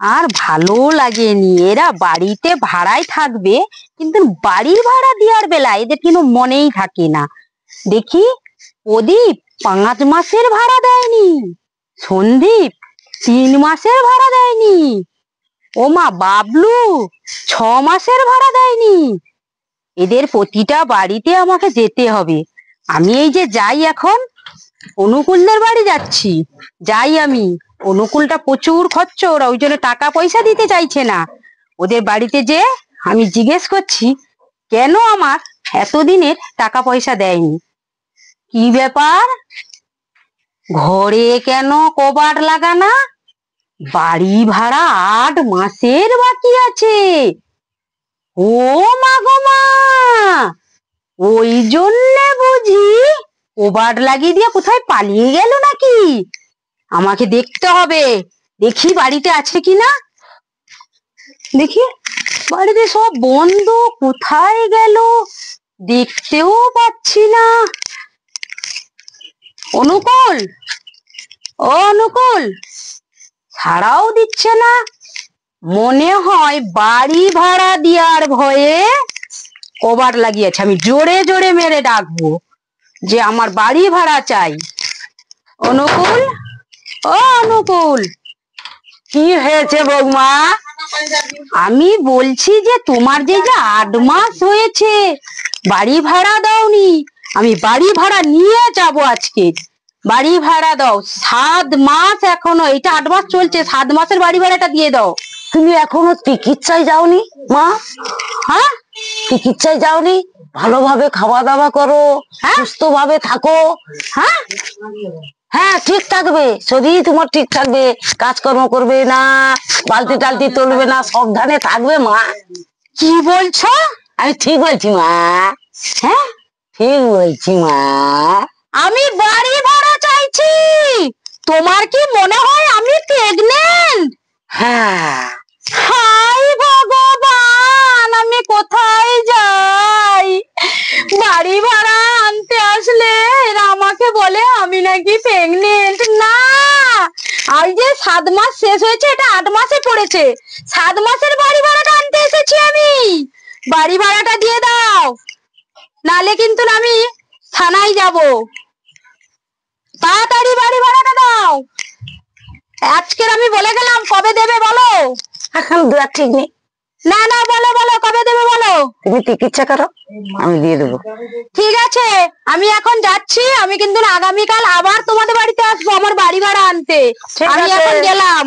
আর ভালো লাগেনি। এরা বাড়িতে ভাড়ায় থাকবে, কিন্তু বাড়ির ভাড়া দেওয়ার বেলা এদের কিন্তু মনেই থাকে না। দেখি, প্রদীপ 5 মাসের ভাড়া দেয়নি, সন্দীপ 3 মাসের ভাড়া দেয়নি, ও মা বাবলু 6 মাসের ভাড়া দেয়নি। এদের প্রতিটা বাড়িতে আমাকে যেতে হবে। আমি এই যে যাই, এখন অনুকূলদের বাড়ি যাচ্ছি, যাই আমি। অনুকূলটা প্রচুর খচ্চর, ওই জন্য টাকা পয়সা দিতে চাইছে না। ওদের বাড়িতে যে আমি জিজ্ঞেস করছি কেন আমার এতদিনের টাকা পয়সা দেয়নি। কি ব্যাপার, ঘরে কেন কবাট লাগানা? বাড়ি ভাড়া 8 মাসের বাকি আছে। ও মা গো মা, ওই জন্যে বুঝি কবাট লাগিয়ে দিয়ে কোথায় পালিয়ে গেল নাকি? আমাকে দেখতে হবে, দেখি বাড়িতে আছে কিনা। দেখি, বাড়িতে সব বন্ধ, কোথায় গেল দেখতেও পাচ্ছি না। অনুকূল, ও অনুকূল, ছাড়াও দিচ্ছে না। মনে হয় বাড়ি ভাড়া দেওয়ার ভয়ে কবাট লাগিয়েছে। আমি জোরে জোরে মেরে ডাকবো যে আমার বাড়ি ভাড়া চাই। অনুকূল, ও অনুকূল। কি হয়েছে বৌমা? আমি বলছি যে তোমার যে 8 মাস হয়েছে বাড়ি ভাড়া দাওনি, আমি বাড়ি ভাড়া নিয়ে যাব আজকে। বাড়ি ভাড়া দাও, 7 মাস এখনো, এটা 8 মাস চলছে, 7 মাসের বাড়ি ভাড়াটা দিয়ে দাও। তুমি এখনো চিকিৎসায় যাওনি মা? হ্যাঁ, চিকিৎসায় যাওনি? ভালোভাবে খাওয়া দাওয়া করো, সুস্থ ভাবে থাকো। হ্যাঁ হ্যাঁ, ঠিক থাকবে, শরীর তোমার ঠিক থাকবে, কাজকর্ম করবে না, বালতি টালতি তুলবে না, সাবধানে থাকবে মা। কি বলছো? আমি ঠিক বলছি মা। হ্যাঁ, ঠিক বলছি মা। আমি বাড়ি ভাড়া চাইছি। তোমার কি মনে হয় আমি প্রেগনেন্ট? হ্যাঁ। হাই ভগবান, আমি কোথায় যাই? বাড়ি ভাড়া আনতে আসলে এরা আমাকে বলে আমি নাকি প্রেগনেন্ট। না, আর যে 7 মাস শেষ হয়েছে, এটা 8 মাসে পড়েছে। 7 মাসের বাড়ি ভাড়াটা আনতে এসেছি আমি। বাড়ি ভাড়াটা দিয়ে দাও, নালে কিন্তু আমি থানায় যাব। তাড়াতাড়ি বাড়ি ভাড়াটা দাও। আজকের আমি বলে গেলাম, কবে দেবে বলো? এখন দেওয়া ঠিক নেই। না না, বলো বলো, কবে দেবে বলো? তুমি চিকিৎসা করো, আমি দিয়ে দেবো। ঠিক আছে, আমি এখন যাচ্ছি। আমি কিন্তু আগামীকাল আবার তোমাদের বাড়িতে আসবো আমার বাড়ি ভাড়া আনতে। আমি এখন গেলাম।